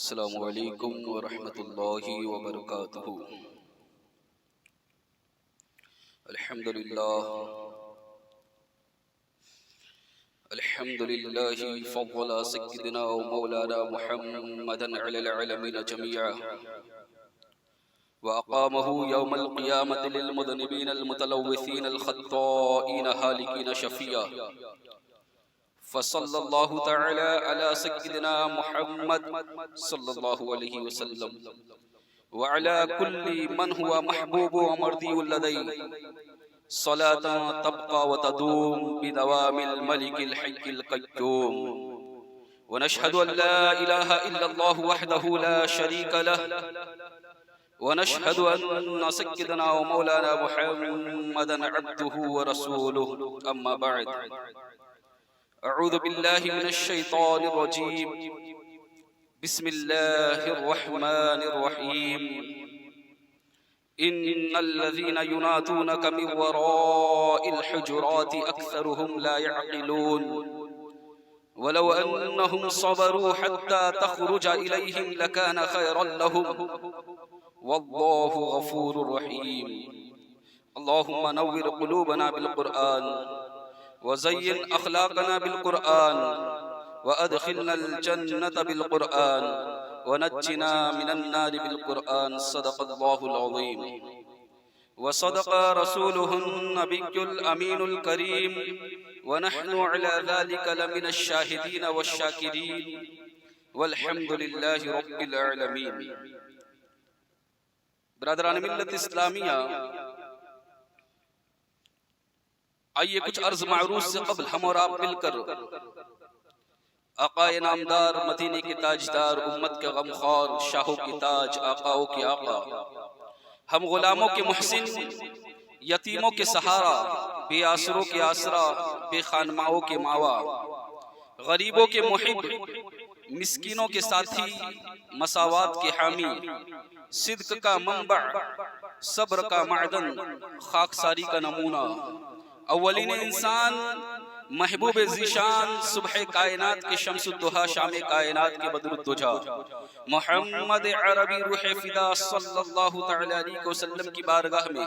السلام علیکم ورحمۃ اللہ وبرکاتہ۔ الحمدللہ فضل سیدنا و مولانا محمدا علی العالمین جميعا وأقامه يوم القيامة للمذنبين المتلوثين الخطائين هالكين شفيعا، فصلى الله تعالى على سيدنا محمد صلى الله عليه وسلم وعلى كل من هو محبوب ومرضي لديه صلاة تبقى وتدوم بدوام الملك الحي القيوم، ونشهد أن لا إله إلا الله وحده لا شريك له، ونشهد أن سيدنا ومولانا محمدا عبده ورسوله، أما بعد، أعوذ بالله من الشيطان الرجيم، بسم الله الرحمن الرحيم، إن الذين ينادونك من وراء الحجرات أكثرهم لا يعقلون، ولو أنهم صبروا حتى تخرج إليهم لكان خيرا لهم، والله غفور رحيم۔ اللهم نور قلوبنا بالقرآن، وزين أخلاقنا بالقرآن، وأدخلنا الجنة بالقرآن، ونجنا من النار بالقرآن، صدق الله العظيم وصدق رسوله النبي الأمين الكريم، ونحن على ذلك لمن الشاهدين والشاكرين، والحمد لله رب العالمين۔ برادران ملت اسلامیہ، آئیے کچھ عرض معروض سے قبل ہم اور آپ مل کر آقا نامدار، مدینے کے تاجدار، امت کے غمخوار، شاہوں کی تاج، آقاؤں کے آقا، ہم غلاموں کے محسن، یتیموں کے سہارا، بے آسروں کے آسرا، بے خانماؤں کے ماوا، غریبوں کے محب، مسکینوں کے ساتھی، مساوات کے حامی، صدق کا منبع، صبر کا معدن، خاکساری کا نمونہ، اولین انسان، محبوب ذیشان، صبح کائنات کے شمس الضحیٰ، شام کائنات کے بدر الدجا، محمد عربی روح فدا صلی اللہ تعالی علیہ وسلم کی بارگاہ میں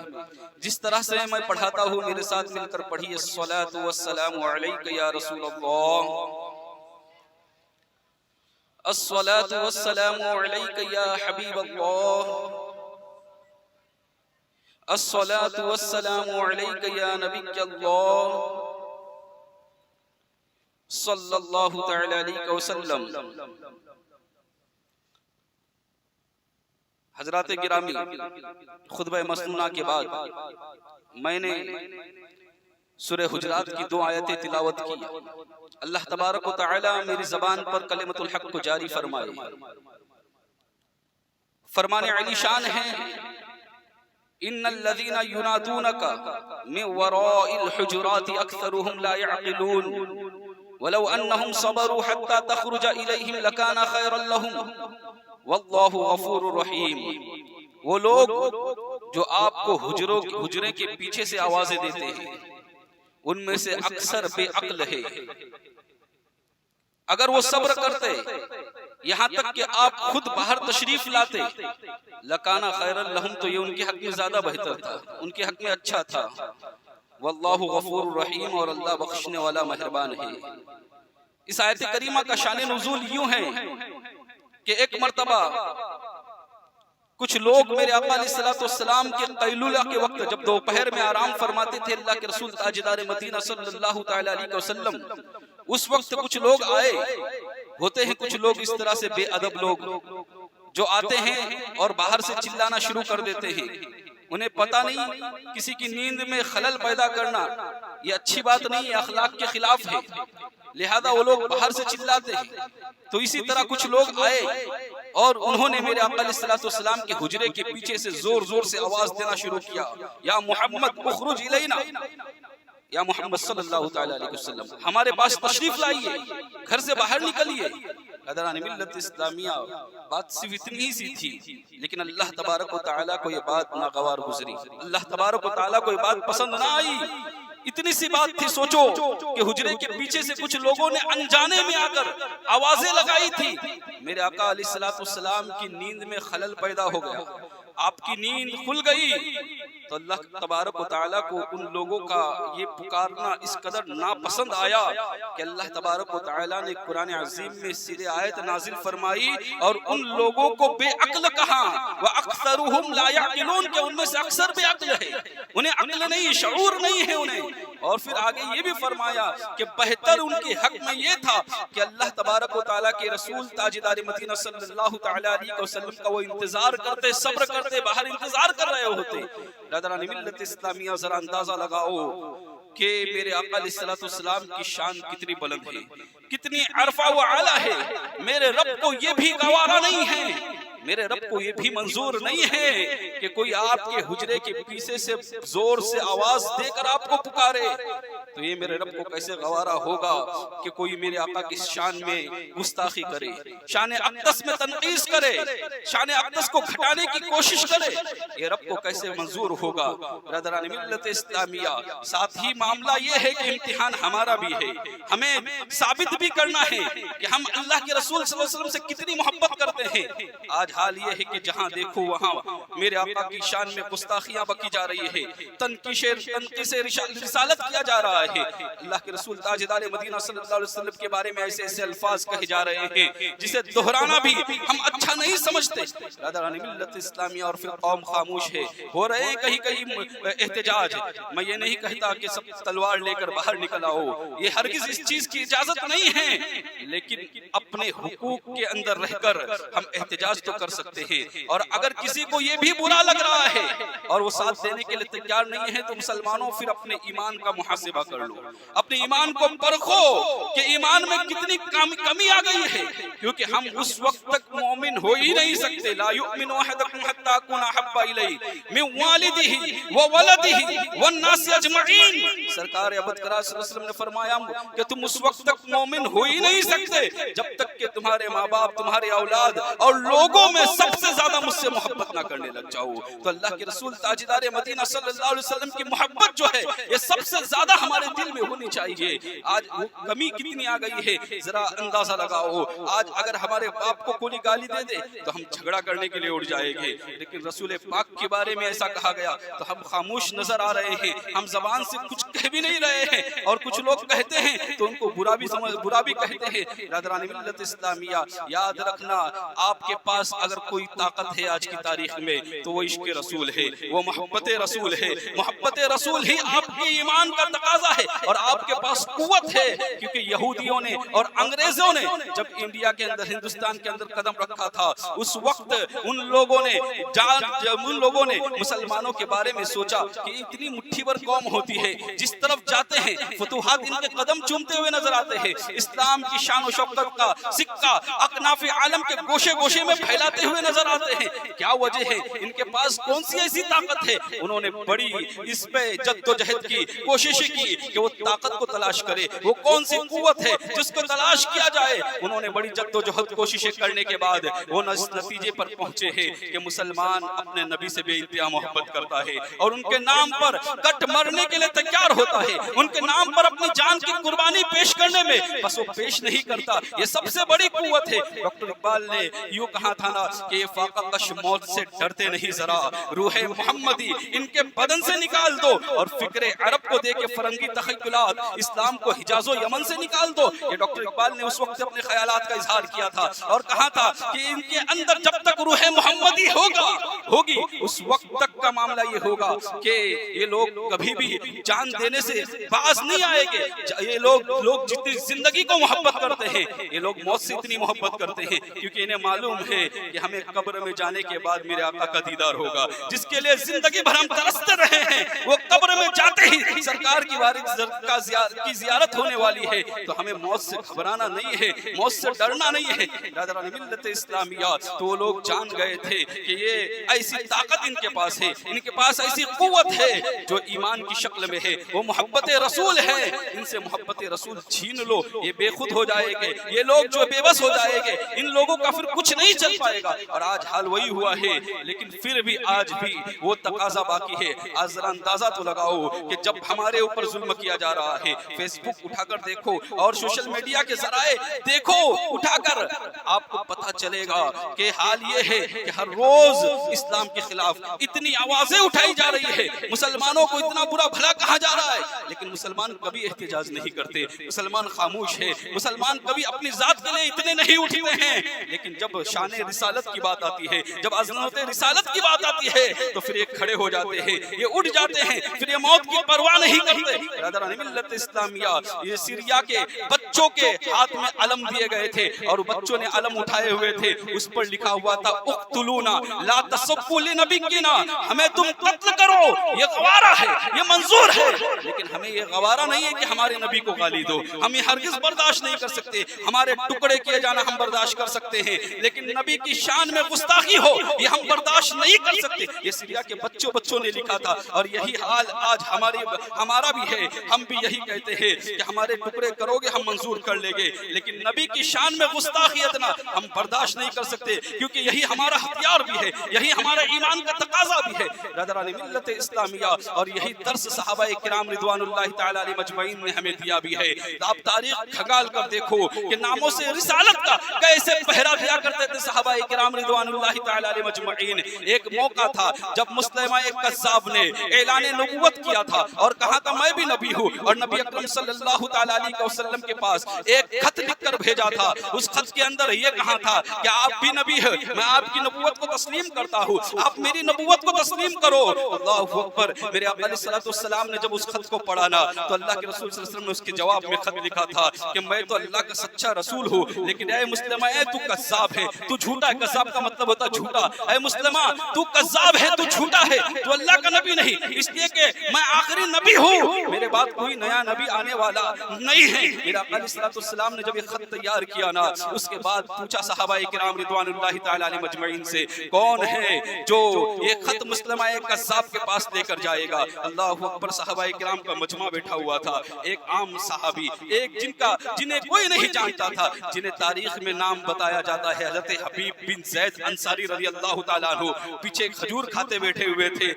جس طرح سے میں پڑھاتا ہوں، میرے ساتھ مل کر پڑھیے۔ الصلاۃ والسلام علیک یا رسول اللہ، الصلاۃ والسلام علیک یا حبیب اللہ، الصلاۃ والسلام علیک یا نبی اللہ، صلی اللہ تعالی علیہ وسلم۔ حضرات گرامی، خطبہ مسنونہ کے بعد میں نے سورہ حجرات کی 2 آیتیں تلاوت کی۔ اللہ تبارک و تعالی میری زبان پر کلمۃ الحق کو جاری فرمائے۔ فرمان علی شان ہے، ان الذین ینادونک من وراء الحجرات اکثرهم لا يعقلون، ولو انہم صبروا حتی تخرج الیہم لکان خیرا لہم، واللہ غفور رحیم۔ وہ لوگ جو آپ کو حجرے کے پیچھے سے آوازیں دیتے ہیں، ان میں سے اکثر بے عقل ہے۔ اگر وہ صبر کرتے یہاں تک کہ آپ خود باہر تشریف لاتے، لکانا خیر لہم، تو یہ ان کے حق میں زیادہ بہتر تھا، ان کے حق میں اچھا تھا۔ واللہ غفور رحیم، اور اللہ بخشنے والا مہربان ہے۔ اس آیت کریمہ کا شان نزول یوں ہے کہ ایک مرتبہ کچھ لوگ میرے آقا علیہ السلام کے قیلولہ کے وقت، جب دوپہر میں آرام فرماتے تھے اللہ کے رسول تاجدار مدینہ صلی اللہ تعالی علیہ وسلم، اس وقت کچھ لوگ آئے ہوتے ہیں، کچھ لوگ اس طرح سے بے ادب لوگ جو آتے ہیں اور باہر سے چلانا شروع کر دیتے ہیں۔ انہیں پتہ نہیں کسی کی نیند میں خلل پیدا کرنا یہ اچھی بات نہیں ہے، اخلاق کے خلاف ہے، لہذا وہ لوگ باہر سے چلاتے ہیں۔ تو اسی طرح کچھ لوگ آئے اور انہوں نے میرے آقا علیہ السلام کے حجرے کے پیچھے سے زور زور سے آواز دینا شروع کیا، یا محمد اخرج الینا، یا محمد صلی اللہ تعالی علیہ وسلم ہمارے پاس تشریف لائیے، گھر سے باہر نکلیے۔ حضران ملت اسلامیہ، بات صرف اتنی ہی سی تھی، لیکن اللہ تبارک و تعالیٰ کو یہ بات ناگوار گزری، اللہ تبارک و تعالیٰ کو یہ بات پسند نہ آئی، اتنی سی بات تھی، سوچو کہ حجرے کے پیچھے سے کچھ لوگوں نے انجانے میں آ کر آوازیں لگائی تھی، میرے آقا علیہ السلام کی نیند میں خلل پیدا ہو گیا، آپ کی نیند کھل گئی، تو اللہ تبارک و تعالیٰ کو ان لوگوں کا یہ پکارنا اس قدر ناپسند آیا کہ اللہ تبارک و تعالیٰ نے قرآن عظیم میں سر آیت نازل فرمائی اور ان لوگوں کو بے عقل کہا، وَأَكْثَرُهُمْ لَا يَعْقِلُونَ، کہ ان میں سے اکثر بے عقل ہے، انہیں عقل نہیں، شعور نہیں ہے انہیں۔ اور پھر آگے یہ بھی فرمایا کہ بہتر ان کے حق میں یہ تھا کہ اللہ تبارک و تعالیٰ کے رسول تاجدار مدینہ صلی اللہ تعالیٰ علیہ وسلم کا وہ انتظار کرتے، صبر کرتے، باہر انتظار کر رہے ہوتے۔ برادران ملت اسلامیہ، ذرا اندازہ لگاؤ کہ میرے آقا علیہ السلام کی شان کتنی بلند ہے، کتنی عرفہ و اعلیٰ ہے۔ میرے رب کو یہ بھی گوارا نہیں ہے، میرے رب کو یہ بھی منظور نہیں ہے کہ کوئی آپ کے حجرے کے پیچھے سے زور سے آواز دے کر آپ کو پکارے، تو یہ میرے رب کو کیسے گوارا ہوگا کہ کوئی میرے آقا کی شان میں گستاخی کرے، شان اقدس میں تنقیص کرے، شان اقدس کو گھٹانے کی کوشش کرے، یہ رب کو کیسے منظور ہوگا؟ برادران ملت اسلامیہ، ساتھ ہی معاملہ یہ ہے کہ امتحان ہمارا بھی ہے، ہمیں ثابت بھی کرنا ہے کہ ہم اللہ کے رسول صلی اللہ علیہ وسلم سے کتنی محبت کرتے ہیں۔ آج حال یہ ہے کہ جہاں دیکھو وہاں میرے آقا کی شان میں گستاخیاں بکی جا رہی ہے، تنقیص رسالت کیا جا رہا ہے، اللہ کے رسول تاجدار مدینہ صلی اللہ علیہ وسلم کے بارے میں ایسے ایسے الفاظ کہے جا رہے ہیں جسے دہرانا بھی ہم اچھا نہیں سمجھتے۔ برادران ملت اسلامیہ اور پھر قوم خاموش ہے، ہو رہے ہیں کہیں کہیں احتجاج، میں یہ نہیں کہتا کہ سب تلوار لے کر باہر نکل آؤ، یہ ہرگز اس چیز کی اجازت نہیں ہے، لیکن اپنے حقوق کے اندر رہ کر ہم احتجاج تو کر سکتے ہیں، اور اگر کسی کو یہ بھی برا لگ رہا ہے اور وہ ساتھ دینے کے لیے تیار نہیں ہے تو مسلمانوں پھر اپنے ایمان کا محاسبہ کر لو، اپنے ایمان کو پرکھو کہ ایمان میں کتنی کمی آ گئی ہے، کیونکہ ہم اس وقت تک مومن ہو ہی نہیں سکتے۔ لا یؤمن احدکم حتی اکون احب الیہ من والدہ وولدہ والناس اجمعین، سرکار ابدکرا صلی اللہ علیہ وسلم نے فرمایا کہ تم اس وقت تک مومن ہو ہی نہیں سکتے جب تک کہ تمہارے ماں باپ، تمہارے اولاد اور لوگوں میں سب سے زیادہ مجھ سے محبت نہ کرنے لگ جاؤ۔ تو اللہ کے رسول تاجدار مدینہ صلی اللہ علیہ وسلم کی محبت جو ہے یہ سب سے زیادہ ہمارے دل میں ہونی چاہیے۔ آج وہ کمی کتنی آ گئی ہے، ذرا اندازہ لگاؤ۔ آج اگر ہمارے باپ کو کوئی گالی دے دے تو ہم جھگڑا کرنے کے لیے اٹھ جائیں گے، لیکن رسول پاک کے بارے میں ایسا کہا گیا تو ہم خاموش نظر آ رہے ہیں، ہم زبان سے کچھ کہہ بھی نہیں رہے ہیں، اور کچھ لوگ کہتے ہیں تو ان کو برا بھی کہتے ہیں۔ برادران ملت اسلامیہ، یاد رکھنا، آپ کے پاس اگر کوئی طاقت ہے آج کی تاریخ میں تو وہ عشق رسول ہے، وہ محبت رسول ہے، محبت رسول ہی آپ کے ایمان کا تقاضا ہے، اور آپ کے پاس قوت ہے، کیونکہ یہودیوں نے اور انگریزوں نے جب انڈیا کے اندر، ہندوستان کے اندر قدم رکھا تھا، اس وقت ان لوگوں نے مسلمانوں کے بارے میں سوچا کہ اتنی مٹھی بھر قوم ہوتی ہے، جس طرف جاتے ہیں فتوحات ان کے قدم چومتے ہوئے نظر آتے ہیں، اسلام کی شان و شوکت کا سکہ اکناف عالم کے گوشے گوشے میں پھیلاتے ہوئے نظر آتے ہیں۔ کیا وجہ ہے؟ ان کے پاس کون سی ایسی طاقت ہے؟ انہوں نے بڑی اس پہ جد و جہد کی، کوشش کی کہ وہ طاقت کو تلاش کرے، وہ کون سی قوت ہے جس کو تلاش کیا جائے۔ انہوں نے بڑی جد و جہد کوششیں کرنے کے بعد وہ اس نتیجے پر پہنچے ہیں کہ مسلمان اپنے نبی سے بے انتہا محبت کرتا ہے اور ان کے نام پر کٹ مرنے کے لیے تیار ہوتا ہے، ان کے نام پر اپنی جان کی قربانی پیش کرنے میں بس وہ پیش نہیں کرتا۔ یہ سب سے بڑی قوت ہے۔ ڈاکٹر اقبال نے یوں کہا تھا نا کہ یہ فاقہ کش موت سے ڈرتے نہیں ذرا، روح محمدی ان کے بدن سے نکال دو، اور فکر عرب کو دے کے فرنگی تخیلات اسلام کو حجاز و یمن سے نکال دو۔ یہ ڈاکٹر اقبال نے اس وقت اپنے خیالات کا اظہار کیا تھا اور کہا تھا کہ ان کے اندر جب تک روح محمدی ہوگی اس وقت تک کا معاملہ یہ ہوگا کہ یہ لوگ کبھی بھی جان دینے سے باز نہیں آئے گے۔ یہ لوگ جتنی زندگی کو محبت کرتے ہیں، یہ لوگ موت سے اتنی محبت کرتے ہیں کیونکہ انہیں معلوم ہے کہ ہمیں قبر میں جانے کے بعد میرے آقا کا دیدار ہوگا، جس کے لیے زندگی بھر ہم ترستے رہے ہیں۔ وہ قبر میں جاتے ہی سرکار کی زیارت ہونے والی ہے، تو ہمیں موت سے گھبرانا نہیں ہے، موت سے ڈرنا نہیں ہے۔ برادران ملت اسلامیہ، تو وہ لوگ جان گئے تھے کہ یہ ایسی طاقت ان کے پاس ہے، ان کے پاس ایسی قوت ہے جو ایمان کی شکل میں ہے۔ وہ وہ محبت رسول ہے، ان سے محبت رسول چھین لو، یہ بے خود ہو جائے گے، یہ لوگ جو بے بس ہو جائے گے، ان لوگوں کا پھر کچھ نہیں چل پائے گا۔ اور آج حال وہی ہوا ہے، لیکن پھر بھی آج بھی وہ تقاضا باقی ہے۔ آج ذرا اندازہ تو لگاؤ کہ جب ہمارے اوپر ظلم کیا جا رہا ہے، فیس بک اٹھا کر دیکھو اور سوشل میڈیا کے ذرائع دیکھو اٹھا کر، آپ کو پتہ چلے گا کہ حال یہ ہے کہ ہر روز اسلام کے خلاف اتنی آوازیں اٹھائی جا رہی ہے، مسلمانوں کو اتنا برا بھلا کہا جا رہا ہے، لیکن مسلمان کبھی احتجاج نہیں کرتے، مسلمان خاموش ہے، مسلمان کبھی اپنی ذات کے لیے اتنے نہیں اٹھتے ہیں۔ لیکن جب شان رسالت کی بات آتی ہے، جب عظمت رسالت کی بات آتی ہے، تو پھر یہ کھڑے ہو جاتے ہیں، یہ اٹھ جاتے ہیں، پھر یہ موت کی پرواہ نہیں کرتے۔ برادران ملت اسلامیہ، یہ سیریا کے بچوں کے ہاتھ میں علم دیے گئے تھے اور بچوں نے علم اٹھائے ہوئے تھے، اس پر لکھا ہوا تھا اقتلونا لا تسبوا لنبینا، ہمیں تم قتل کرو، یہ گوارا ہے، یہ منظور ہے، لیکن ہمیں یہ گوارا نہیں ہے کہ ہمارے نبی کو گالی دو، ہم یہ ہرگز برداشت نہیں کر سکتے۔ ہمارے ٹکڑے کیے جانا ہم برداشت کر سکتے ہیں، لیکن نبی کی شان میں گستاخی ہو یہ ہم برداشت نہیں کر سکتے۔ یہ سیریا کے بچوں نے لکھا تھا، اور یہی حال آج ہمارا بھی ہے۔ ہم بھی یہی کہتے ہیں کہ ہمارے ٹکڑے کرو گے ہم منظور کر لیں گے، لیکن نبی کی شان میں گستاخی اتنا ہم برداشت نہیں کر سکتے، کیونکہ یہی ہمارا ہتھیار بھی ہے، یہی ہمارا ایمان کا تقاضا بھی ہے۔ برادران ملت اسلامیہ، اور یہی درس صحابہ کرام رضوان اللہ تعالی علیہ مجمعین نے ہمیں دیا بھی ہے۔ آپ تاریخ کھگال کر دیکھو کہ ناموں سے رسالت کا کیسے پہرا دیا کرتے تھے صحابہ کرام رضوان اللہ تعالی علیہ مجمعین۔ ایک موقع تھا جب مسلمہ ایک کذاب نے اعلان نبوت کیا تھا اور کہا تھا میں بھی نبی ہوں، اور نبی اکرم صلی اللہ تعالی علیہ وسلم کے پاس ایک خط لکھ کر بھیجا تھا۔ اس خط کے اندر یہ کہا تھا کہ آپ بھی نبی ہیں، میں آپ کی نبوت کو تسلیم کرتا ہوں، آپ میری نبوت کو تسلیم کرو۔ اللہ اکبر۔ میرے آقا علیہ الصلوۃ والسلام نے جب اس خط کو پڑھا نا، تو اللہ کے رسول صلی اللہ علیہ وسلم نے اس کے جواب میں خط لکھا تھا کہ میں تو اللہ کا سچا رسول ہوں، لیکن اے مسلمہ اے تو کذاب ہے، تو جھوٹا ہے۔ کذاب کا مطلب ہوتا ہے جھوٹا۔ اے مسلمہ تو کذاب ہے، تو جھوٹا ہے، تو اللہ کا نبی نہیں، اس لیے کہ میں آخری نبی ہوں، میرے بعد کوئی نیا نبی آنے والا نہیں ہے۔ میرے آقا علیہ الصلوۃ والسلام نے جب یہ خط تیار کیا نا، اس کے بعد پوچھا صحابہ کرام رضوان اللہ تعالی علیہ مجمعین سے، کون ہے جو یہ خط مسلمہ کذاب کے پاس لے کر جائے گا؟ اللہ اکبر۔ صحابہ کرام کا مجمع بیٹھا ہوا تھا، ایک عام صحابی، ایک جنہیں کوئی نہیں جانتا تھا، جنہیں تاریخ میں نام بتایا جاتا ہے، حضرت حبیب بن زید انصاری رضی اللہ تعالیٰ عنہ، پیچھے کھجور کھاتے بیٹھے ہوئے تھے۔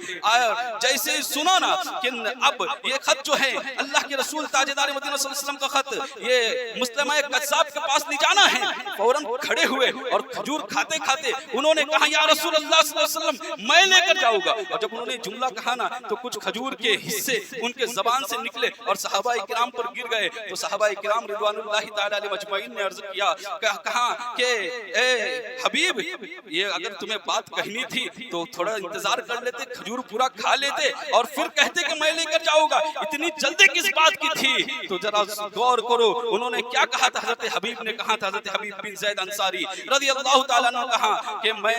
جیسے ہی سنا نا کہ اب یہ خط جو ہے اللہ کے رسول تاجدار مدینہ صلی اللہ علیہ وسلم کا خط یہ مسلمہ کذاب کے پاس لے جانا ہے، فوراً کھڑے ہوئے اور کھجور کھاتے کھاتے انہوں نے کہا یا رسول اللہ صلی اللہ علیہ وسلم میں لے کر جاؤں گا۔ اور جب انہوں نے جملہ کہا نا تو کچھ کھجور کے حصے ان کے زبان سے نکلے اور صحابہ کرام پر گر گئے، تو صحابہ کرام رضوان اللہ تعالی علیہ مجمعین نے عرض کیا، کہا کہ اے حبیب، یہ اگر تمہیں بات کہنی تھی تو تھوڑا انتظار کر لیتے، کھجور پورا کھا لیتے اور پھر کہتے کہ میں لے کر جاؤں گا، اتنی جلدی کس بات کی تھی؟ تو ذرا غور کرو انہوں نے کیا کہا تھا۔ حضرت حبیب نے کہا تھا، حضرت حبیب بن زید انصاری رضی اللہ تعالیٰ عنہ کہا کہ میں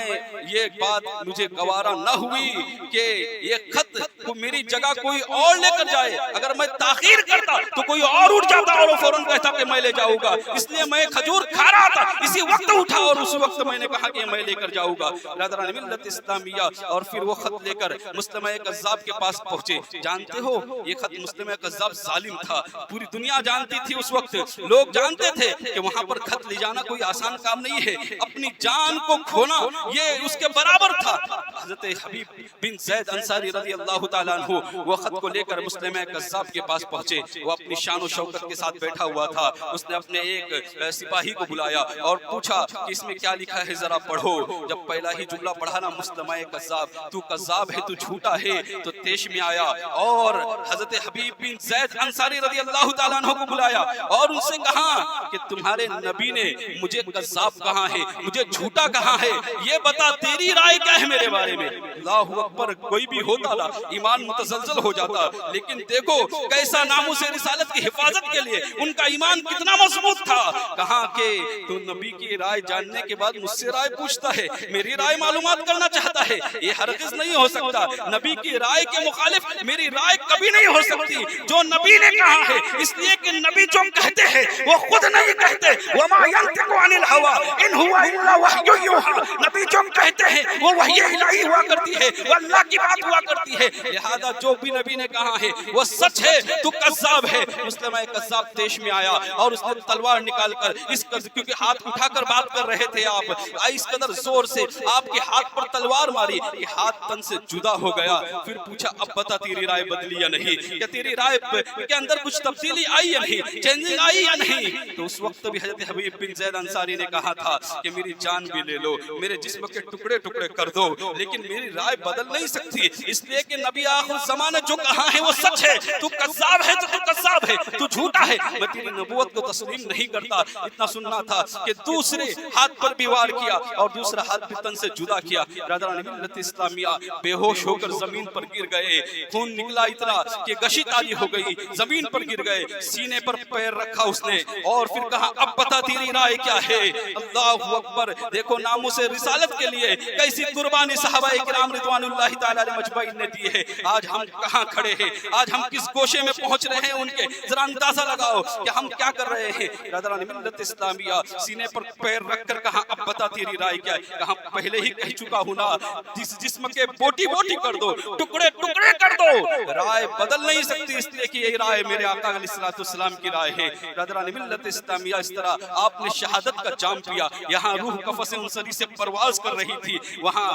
یہ بات مجھے گوارا نہ ہوئی کہ یہ خط کو میری جگہ کوئی اور لے کر جائے، اگر میں تاخیر کرتا تو کوئی اور اٹھ جاتا اور فوراً کہتا کہ میں لے جاؤں گا، اس لیے میں کھجور کھا رہا تھا، اسی وقت اٹھا اور اسی وقت میں نے کہا کہ میں لے کر جاؤں گا۔ برادران ملت اسلامیہ، اور پھر وہ خط لے کر مسلمہ کذاب کے پاس پہنچے۔ جانتے ہو یہ خط مسلمہ کذاب ظالم تھا، پوری دنیا جانتی تھی، اس وقت لوگ جانتے تھے کہ وہاں پر خط لے جانا کوئی آسان کام نہیں ہے، اپنی جان کو کھونا یہ اس کے برابر تھا۔ حضرت حبیب بن زید انصاری رضی اللہ تعالیٰ عنہ وہ خط کو لے کر مسلمہ کذاب کے پاس پہنچے، وہ اپنی شان و شوکت کے ساتھ بیٹھا ہوا تھا۔ اس نے اپنے ایک سپاہی کو بلایا اور پوچھا کہ اس میں کیا لکھا ہے ذرا پڑھو۔ جب پہلا ہی جملہ پڑھا نا مسلمہ کذاب، تو کذاب ہے، تو جھوٹا ہے، تو تیش میں آیا اور حضرت حبیب بن زید انصاری رضی اللہ تعالیٰ عنہ کو بلایا اور ان سے کہا کہ تمہارے نبی نے مجھے کذاب کہا ہے، مجھے جھوٹا کہا ہے، یہ بتا تیری رائے کیا ہے میرے بارے میں؟ اللہ اکبر۔ کوئی بھی ہوتا نا ایمان متزلزل ہو جاتا، لیکن دیکھو کیسا ناموس رسالت کی حفاظت کے لیے ان کا ایمان کتنا مضبوط تھا۔ کہا کہ تو نبی کی رائے جاننے کے بعد مجھ سے رائے پوچھتا ہے، میری رائے معلومات کرنا چاہتا ہے، یہ ہرگز نہیں ہو سکتا۔ نبی کی رائے کے مخالف میری رائے کبھی نہیں ہو سکتی۔ جو نبی نے کہا ہے، اس لیے کہ نبی جو کہتے ہیں وہ خود نہیں کہتے، وَمَا يَنْطِقُ عَنِ الْهَوَىٰ إِنْ هُوَ إِلَّا وَحْيٌ يُوحَىٰ۔ نبی جو کہتے ہیں وہ وحی الہی ہوا کرتی ہے، وہ اللہ کی بات ہوا کرتی ہے، لہذا جو بھی نبی نے کہا ہے وہ سچ ہے، تو کذاب ہے۔ مسلمہ کذاب دیش میں آیا اور اس نے تلوار نکال کر اس قدر، کیونکہ ہاتھ اٹھا کر بات کر رہے تھے آپ، اس قدر زور سے آپ کے ہاتھ پر تلوار ماری کہ ہاتھ تن سے جدا ہو گیا۔ پھر پوچھا اب بتا تیری رائے بدلی یا نہیں، کہ تیری رائے کے اندر کچھ تبدیلی آئی یا نہیں، چینجنگ آئی یا نہیں۔ تو اس وقت بھی حضرت حبیب بن زید انصاری نے کہا تھا کہ میری جان بھی لے لو، میرے جسم کے ٹکڑے ٹکڑے کر دو، لیکن میری رائے بدل نہیں سکتی، اس لیے کہ نبی آخر زمانے جو کہا ہے وہ سچ ہے، تو کذاب ہے، تو کذاب ہے، تو جھوٹا ہے، میں تیری نبوت کو تسلیم نہیں کرتا۔ اتنا سننا تھا کہ دوسرے ہاتھ پر بھی وار کیا اور دوسرا ہاتھ بھی تن سے جدا کیا۔ برادران ملت اسلامیہ بے ہوش ہو کر زمین پر گر گئے، خون نکلا اتنا کہ گشی تاری ہو گئی، زمین پر گر گئے، سینے پر پیر رکھا اس نے اور پھر کہا اب بتا تیری رائے کیا ہے۔ اللہ اکبر، دیکھو ناموس رسالت کے لیے کیسی قربانی صحابہ کرام رضوان اللہ تعالی علیہ مجمعین نے دی ہے۔ آج ہم کہاں کھڑے ہیں، آج ہم کس گوشے میں پہنچ رہے ہیں، ان کے ذرا اندازہ لگاؤ کہ ہم کیا کر رہے ہیں۔ برادران ملت اسلامیہ سینے پر پیر رکھ کر کہا اب بتا تیری رائے کیا ہے، کہاں پہلے ہی کہہ چکا ہوں نا، جس جسم کے بوٹی بوٹی کر دو، ٹکڑے ٹکڑے کر دو، رائے بدل نہیں سکتی، اس لیے کہ یہ رائے میرے آقا علیہ الصلوۃ والسلام کی رائے ہے۔ برادران ملت اسلامیہ اس طرح آپ نے شہادت کا جام پیا، یہاں روح قفس انصری سے پرواز کر رہی تھی، وہاں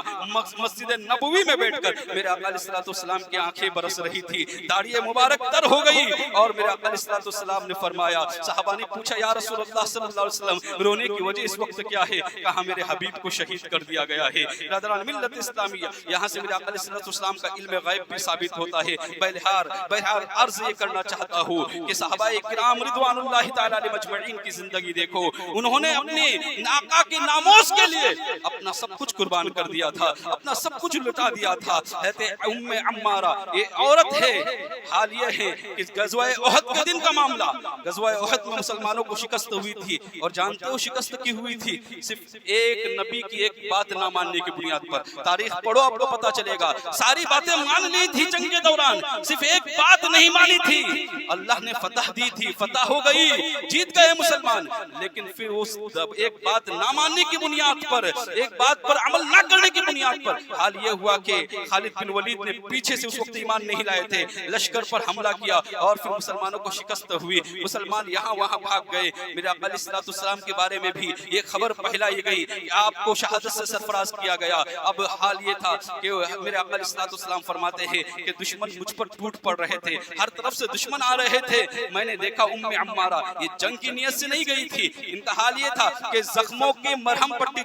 مسجد نبوی میں بیٹھ کر میرے آقا علیہ الصلوۃ والسلام کی آنکھیں برس رہی تھی، داڑھی مبارک تر ہو گئی، اور میرے آقا علیہ الصلوۃ والسلام نے فرمایا، صحابہ نے پوچھا یا رسول اللہ صلی اللہ علیہ وسلم رونے کی وجہ اس وقت کیا ہے، کہا میرے حبیب کو شہید کر دیا گیا ہے۔ برادران ملت اسلامیہ یہاں سے میرے آقا علیہ الصلوۃ والسلام کا علم غیب بھی ثابت ہوتا ہے۔ بہرحال عرض یہ کرنا چاہتا ہوں کہ صحابہ کرام رضوان اللہ تعالی علیہ مجمعین کی زندگی دیکھو، انہوں نے اپنے آقا کے ناموس کے لیے اپنا سب کچھ قربان کر دیا تھا، اپنا سب کچھ لٹا دیا تھا۔ ام عمارہ یہ عورت ہے، حال یہ ہے کہ غزوہ احد کے دن کا معاملہ، غزوہ احد میں مسلمانوں کو شکست ہوئی تھی، اور جانتے ہو شکست کی ہوئی تھی صرف ایک نبی کی ایک بات نہ ماننے کی بنیاد پر۔ تاریخ پڑھو آپ کو پتا چلے گا، ساری باتیں مان لی تھی جنگ کے دوران، صرف ایک بات نہیں مانی تھی۔ اللہ نے فتح دی تھی، فتح ہو گئی، جیت گئے مسلمان، لیکن پھر اس ایک بات نہ ماننے کی بنیاد پر، ایک بات پر عمل نہ کرنے کی بنیاد پر حال یہ ہوا کہ خالد بن ولید نے پیچھے سے اس وقت ایمان نہیں لائے تھے، لشکر پر حملہ کیا اور پھر مسلمانوں کو شکست ہوئی، مسلمان یہاں وہاں بھاگ گئے۔ میرے آقا علیہ الصلوۃ والسلام کے بارے میں بھی یہ خبر پھیلائی گئی کہ آپ کو شہادت سے سرفراز کیا گیا۔ اب حال یہ تھا کہ میرے آقا علیہ الصلوۃ والسلام فرماتے ہیں کہ دشمن مجھ پر ٹوٹ پڑ رہے تھے، ہر طرف سے دشمن آ رہے تھے، میں نے دیکھا ام عمارہ یہ جنگ کی نیت سے نہیں گئی تھی، ان کا حال یہ تھا کہ زخموں کی مرہم پٹی،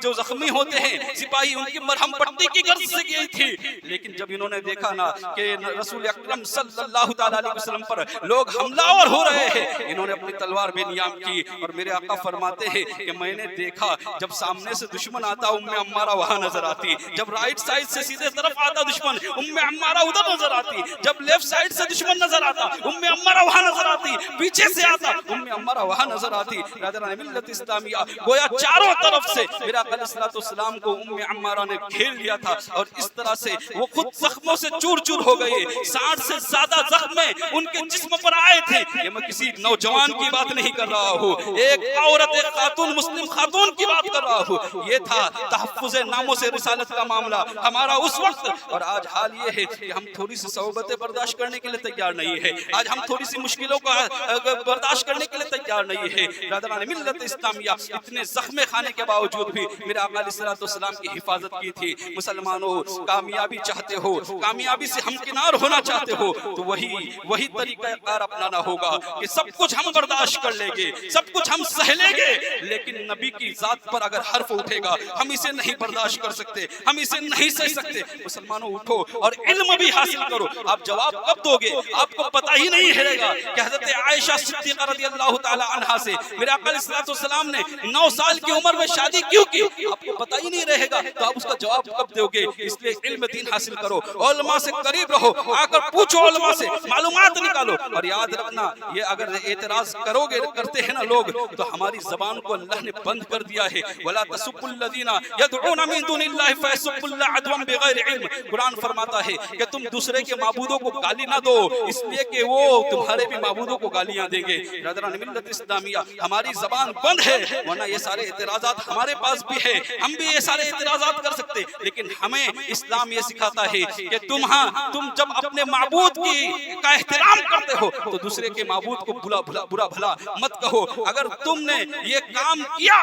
جو زخمی ہوتے ہیں سپاہی، ان کی مرہم پٹی کی غرض سے گئی تھی، لیکن جب انہوں نے دیکھا نا کہ رسول اکرم صلی اللہ تعالی علیہ وسلم پر لوگ حملہ آور ہو رہے ہیں، انہوں نے اپنی تلوار بے نیام کی، اور میرے آقا فرماتے ہیں کہ میں نے دیکھا جب سامنے سے دشمن آتا ام عمارہ وہاں نظر آتی، جب رائٹ سائڈ سے سیدھے طرف آتا دشمن ام عمارہ ادھر نظر آتی، جب لیفٹ سائڈ سے دشمن نظر آتا ام عمارہ وہاں نظر آتی، پیچھے سے آتا ام عمارہ وہاں نظر آتی۔ برادران ملت اسلامیہ گویا چاروں طرف سے میرے آقا علیہ الصلوۃ والسلام کو ام عمارہ نے گھیر لیا تھا، اور اس طرح سے وہ خود زخموں سے چور چور ہو گئے، 60 سے زیادہ زخم ان کے جسم پر آئے تھے۔ یہ میں کسی نوجوان کی بات نہیں کر رہا ہوں، ایک عورت، ایک خاتون، مسلم خاتون کی بات کر رہا ہوں۔ یہ تھا تحفظ ناموس رسالت کا معاملہ ہمارا اس وقت، اور آج حال یہ ہے کہ ہم تھوڑی سی صعوبتیں برداشت کرنے کے لیے تیار نہیں ہے، آج ہم تھوڑی سی مشکلوں کا برداشت کرنے کے لیے تیار نہیں ہے۔ برادران ملت اسلامیہ اتنے زخم کھانے کے باوجود بھی میرے آقا علیہ الصلوۃ والسلام کی حفاظت کی تھی۔ مسلمانوں کامیابی چاہتے ہو، کامیابی سے ہمکنار ہونا چاہتے ہو تو وہی طریقہ کار اپنانا ہوگا کہ سب کچھ ہم برداشت کر لیں گے، سب کچھ ہم سہ لیں گے، لیکن نبی کی ذات پر اگر حرف اٹھے گا ہم اسے نہیں برداشت کر سکتے، ہم اسے نہیں سہ سکتے۔ مسلمانوں اٹھو اور علم بھی حاصل کرو۔ آپ جواب کب دو گے آپ کو پتہ ہی نہیں رہے گا کہ حضرت عائشہ صدیقہ رضی اللہ تعالی عنہا سے میرے آقا علیہ الصلوۃ والسلام نے 9 سال کی عمر میں شادی کیوں کی، آپ کو پتہ ہی نہیں رہے گا، تو آپ اس کا جواب کب دو گے؟ اس لیے علم دین حاصل کرو، علماء سے قریب رہو، آ کر پوچھو علماء سے، معلومات نکالو، اور یاد رکھنا یہ اگر اعتراض کرتے ہیں نا لوگ، تو ہماری زبان کو اللہ نے بند کر دیا ہے ولا تسبوا الذین يدعون من دون اللہ فیسبوا اللہ عدوا بغیر علم. قرآن فرماتا ہے کہ تم دوسرے کے معبودوں کو گالی نہ دو اس لیے کہ وہ تمہارے بھی معبودوں کو گالیاں دیں گے. برادران ملت اسلامیہ ہماری زبان بند ہے ورنہ یہ سارے اعتراضات ہمارے پاس بھی ہے, ہم بھی یہ سارے اعتراضات کر سکتے, لیکن ہمیں اسلام یہ سکھاتا ہے کہ تم جب اپنے معبود کا احترام کرتے ہو تو دوسرے کے معبود کو برا بھلا مت کہو. اگر تم نے یہ کام کیا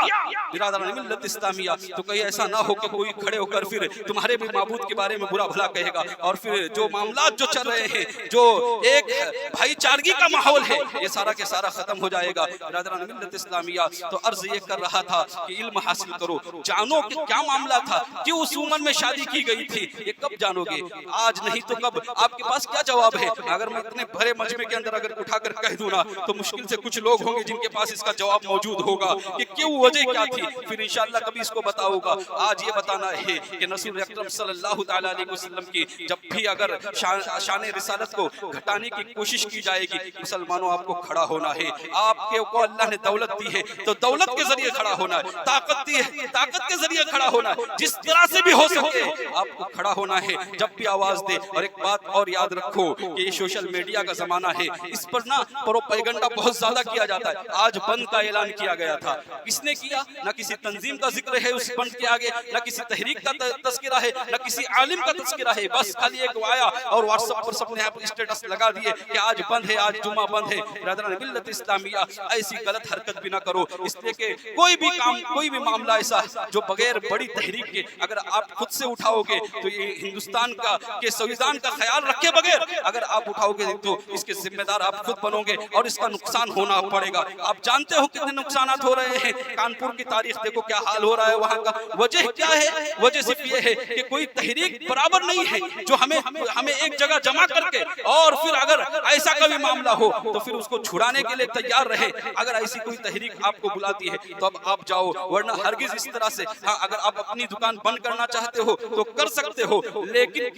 برادران ملت اسلامیہ تو کہیں ایسا نہ ہو کہ کوئی کھڑے ہو کر پھر تمہارے بھی معبود کے بارے میں برا بھلا کہے گا اور پھر جو معاملات جو چل رہے ہیں, جو ایک بھائی چارگی کا ماحول ہے, یہ سارا کے سارا ختم ہو جائے گا. برادران ملت اسلامیہ تو عرض یہ کر رہا تھا کہ علم حاصل کرو, جانو کہ کیا معاملہ تھا, کیوں اس عمر میں شادی کی گئی تھی, یہ کب جانو گے, آج نہیں تو کب. آپ کے پاس کیا جواب ہے؟ اگر میں اتنے بھرے مجمع کے اندر اگر اٹھا کر کہہ دوں نا تو مشکل سے کچھ لوگ ہوں گے جن کے پاس اس کا جواب موجود ہوگا کہ کیوں, وجہ کیا تھی, پھر انشاءاللہ کبھی اس کو بتاؤں گا. آج یہ بتانا ہے کہ رسول اکرم صلی اللہ تعالیٰ علیہ وسلم کی جب بھی اگر شان رسالت کو گھٹانے کی کوشش کی جائے گی, مسلمانوں آپ کو کھڑا ہونا ہے. آپ کو اللہ نے دولت دی ہے تو دولت کے ذریعے کھڑا ہونا ہے, طاقت دی ہے طاقت کے ذریعے کھڑا ہونا ہے, جس طرح سے بھی ہو سکے آپ کو کھڑا ہونا ہے جب بھی آواز دے. اور ایک بات اور یاد رکھو کہ یہ سوشل میڈیا کا زمانہ ہے, اس پر نا پروپیگنڈا بہت زیادہ کیا جاتا ہے. آج بند کا اعلان کیا گیا تھا, کس نے کیا؟ نہ کسی تنظیم کا ذکر ہے اس بند کے آگے, نہ کسی تحریک کا تذکرہ ہے, نہ کسی عالم کا تذکرہ ہے, بس خالی ایک آیا اور واٹس ایپ پر سب نے اسٹیٹس لگا دیے کہ آج بند ہے, آج جمعہ بند ہے. برادران ملت اسلامیہ ایسی غلط حرکت بھی نہ کرو, اس لیے کہ کوئی بھی کام کوئی بھی معاملہ ایسا جو بغیر بڑی تحریک کے اگر آپ خود سے اٹھاؤ گے تو یہ ہندوستان کا کے سنویدھان کا خیال رکھے بغیر اگر آپ اٹھاؤ گے تو اس کے ذمہ دار آپ خود بنو گے اور اس کا نقصان ہونا پڑے گا. آپ جانتے ہو کتنے نقصانات ہو رہے ہیں. کانپور کی تاریخ دیکھو کیا حال ہو رہا ہے وہاں کا. وجہ کیا ہے؟ وجہ صرف یہ ہے کہ کوئی تحریک برابر نہیں ہے جو ہمیں ایک جگہ جمع کر کے اور پھر اگر ایسا کبھی معاملہ ہو تو پھر اس کو چھڑانے کے لیے تیار رہے. اگر ایسی کوئی تحریک آپ کو بلاتی ہے تو اب آپ جاؤ, ورنہ ہرگز اس طرح سے. ہاں اگر آپ اپنی دکان بند کرنا چاہتے ہو تو کر سکتے ہو, لیکن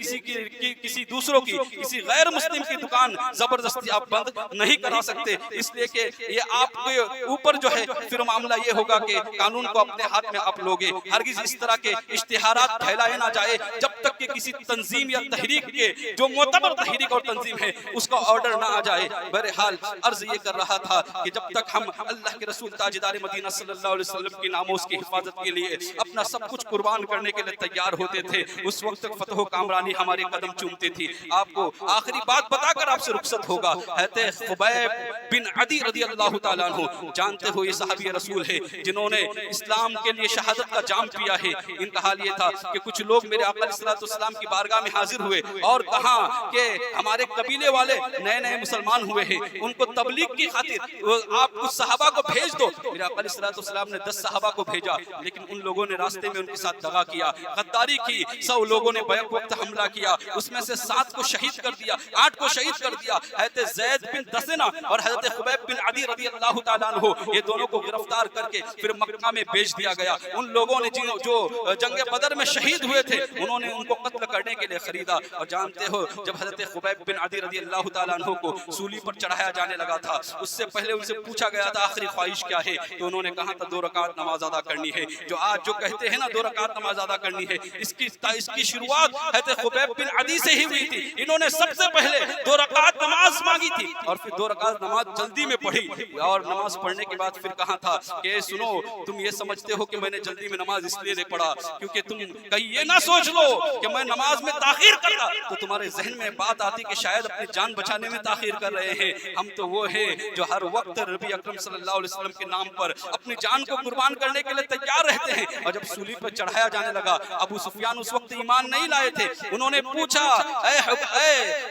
کسی دوسروں کی کسی غیر مسلم کی دکان زبردستی آپ بند نہیں کرا سکتے. اس لیے کہ یہ آپ کے اوپر جو ہے پھر معاملہ یہ ہوگا کہ قانون کو اپنے ہاتھ میں آپ لوگے. ہرگز اس طرح کے اشتہارات پھیلائے نہ جائے جب تک کہ کسی تنظیم یا تحریک کے جو معتبر تحریک اور تنظیم ہے اس کا آرڈر نہ آ جائے. بہرحال عرض یہ کر رہا تھا کہ جب تک ہم اللہ کے رسول تاجدار مدینہ صلی اللہ علیہ وسلم کی ناموس کی حفاظت کے لیے اپنا سب کچھ قربان کرنے کے لیے تیار ہوتے تھے, اس وقت تک فتح و کامرانی ہمارے قدم چومتی تھی. آپ کو آخری بات بتا کر آپ سے رخصت ہوگا. حضرت خبیب بن عدی رضی اللہ تعالیٰ عنہ, جانتے ہو یہ صحابی رسول ہے جنہوں نے اسلام کے لیے شہادت کا جام پیا ہے. ان کا حال یہ تھا کہ کچھ لوگ میرے آقا علیہ الصلوۃ والسلام کی بارگاہ میں حاضر ہوئے اور کہا کہ ہمارے قبیلے والے نئے مسلمان ہوئے ہیں, ان کو تبلیغ کی خاطر آپ کچھ صحابہ کو بھیج دو. میرے آقا علیہ الصلوۃ والسلام نے 10 صحابہ کو بھیجا, لیکن ان لوگوں نے راستے میں ان کے ساتھ دغا کیا, غداری کی. 100 لوگوں نے بیک وقت حملہ کیا, اس میں سے 7 کو شہید کر دیا, 8 کو شہید کر دیا. حضرت زید بن دسنہ اور حضرت خبیب بن عدی رضی اللہ تعالیٰ عنہ, یہ دونوں کو گرفتار کر کے پھر مکہ میں بھیج دیا گیا. ان لوگوں نے جو جنگ بدر میں شہید ہوئے تھے انہوں نے ان کو قتل کرنے کے لیے خریدا. اور جانتے ہو جب حضرت خبیب بن عدی رضی اللہ تعالیٰ عنہ کو سولی پر چڑھایا جانے لگا تھا, اس سے پہلے ان سے پوچھا گیا تھا آخری خواہش کیا ہے, تو انہوں نے کہا تھا 2 رکعت نماز ادا کرنی ہے. جو آج جو کہتے ہیں نا 2 رکعت نماز ادا کرنی ہے, اس کی شروعات حضرت خبیب بن عدی سے ہی ہوئی تھی. انہوں نے سب سے پہلے 2 رکعت نماز مانگی تھی اور پھر 2 رکعت نماز جلدی میں پڑھی, اور نماز پڑھنے کے بعد پھر کہا تھا کہ سنو, تم یہ سمجھتے ہو کہ میں نے جلدی میں نماز اس لیے نہیں پڑھا کیونکہ تم کہیں یہ نہ سوچ لو کہ میں نماز میں تاخیر کرتا تو تمہارے ذہن میں بات آتی کہ شاید اپنی جان بچانے میں تاخیر کر رہے ہیں. ہم تو وہ ہیں جو ہر وقت نبی اکرم صلی اللہ علیہ وسلم کے نام پر اپنی جان کو قربان کرنے کے لیے تیار رہتے ہیں. اور جب سولی پر چڑھایا جانے لگا, ابو سفیان اس وقت ایمان نہیں لائے تھے. انہوں نے پوچھا اے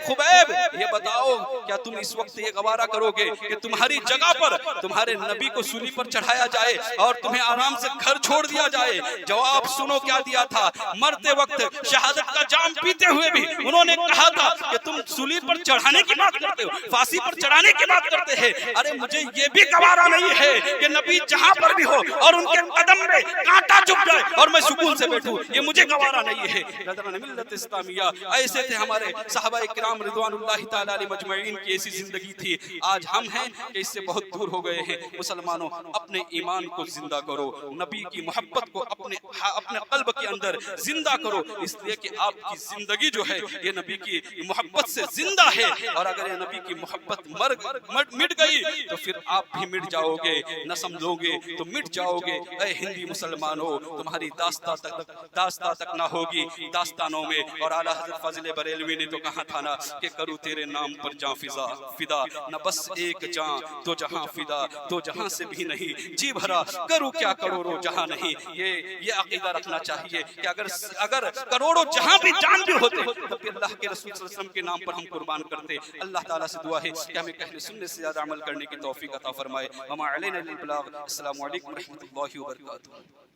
خبیب یہ بتاؤ کیا تم اس وقت یہ گوارا کرو گے کہ تمہاری جگہ پر تمہارے نبی کو سولی پر چڑھایا جائے اور تمہیں آرام سے گھر چھوڑ دیا جائے؟ جواب سنو کیا دیا تھا, مرتے وقت شہادت کا جام پیتے ہوئے بھی انہوں نے کہا تھا کہ تم سولی پر چڑھانے کی بات کرتے ہو، پھانسی پر چڑھانے کی بات کرتے ہیں، ارے مجھے یہ بھی گوارا نہیں ہے کہ نبی جہاں پر بھی ہو اور ان کے قدم میں کانٹا چبھ جائے اور میں سکون سے بیٹھوں، یہ مجھے گوارا نہیں ہے۔ نظران ملت اسلامیہ ایسے تھے ہمارے صحابہ کرام رضوان اللہ تعالیٰ علیہ مجمعین کی ایسی زندگی تھی۔ آج ہم ہیں کہ اس سے بہت دور ہو گئے ہیں۔ مسلمانوں اپنے ایمان کو زندہ کرو، نبی کی محبت کو اپنے قلب کے اندر زندہ کرو، اس لیے کہ آپ کی زندگی جو ہے یہ نبی کی محبت سے زندہ ہے، اور اگر یہ نبی کی محبت مٹ گئی تو پھر آپ بھی مٹ جاؤ گے، نہ سمجھو گے تو مٹ جاؤ گے۔ اے ہندی مسلمانوں، تمہاری داستان تک نہ ہوگی داستانوں میں، اور اعلیٰ حضرت فاضل بریلوی نے تو کہا تھا نا کہ کروں تیرے نام پر جاں فدا، نہ بس ایک جاں دو جہاں فدا، دو جہاں سے بھی نہیں جی بھرا، کروں کیا کروڑوں جہاں نہیں۔ یہ عقیدہ رکھنا چاہیے کہ اگر کروڑوں جہاں بھی جان بھی ہوتے تو پھر اللہ کے رسول صلی اللہ علیہ وسلم کے نام پر ہم قربان کرتے۔ اللہ تعالیٰ سے دعا ہے کہ ہمیں اہل سنت سے زیادہ عمل کرنے کی توفیق عطا فرمائے۔ وما علینا الا البلاغ۔ السلام علیکم ورحمۃ اللہ وبرکاتہ۔